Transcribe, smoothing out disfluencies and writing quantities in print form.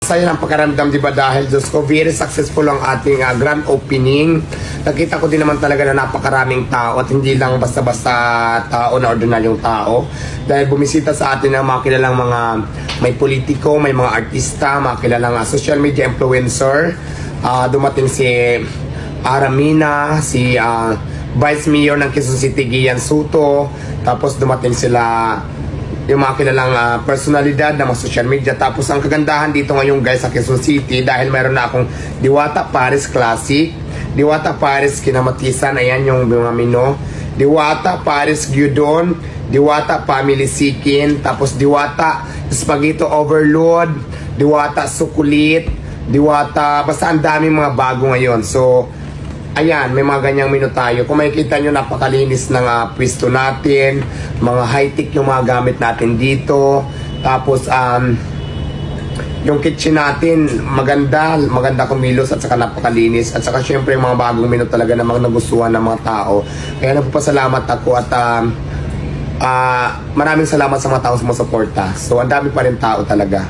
Saya ng pakaramdam, di ba, dahil Diyos ko, very successful ang ating grand opening. Nakita ko din naman talaga na napakaraming tao at hindi lang basta-basta tao na ordinaryong tao. Dahil bumisita sa atin ng mga kilalang mga may politiko, may mga artista, mga kilalang social media influencer. Dumating si Aramina, si Vice Mayor ng Quezon City, Gian Soto. Tapos dumating sila yung mga kilalang personalidad ng mga social media. Tapos ang kagandahan dito ngayon guys sa Quezon City, dahil mayroon na akong Diwata Paris Classic, Diwata Paris Kinamatisan, ayan yung mga mino, Diwata Paris Gyudon, Diwata Family Sikin, tapos Diwata Spaghetti Overload, Diwata Sukulit, Diwata, basta ang daming mga bago ngayon. So ayan, may mga ganyang menu tayo. Kung makikita nyo, napakalinis ng pwesto natin. Mga high-tech yung mga gamit natin dito. Tapos, yung kitchen natin, maganda kumilos at saka napakalinis. At saka syempre yung mga bagong menu talaga na mga nagustuhan ng mga tao. Kaya nagpapasalamat ako at maraming salamat sa mga taong sumusuporta. So, ang dami pa rin tao talaga.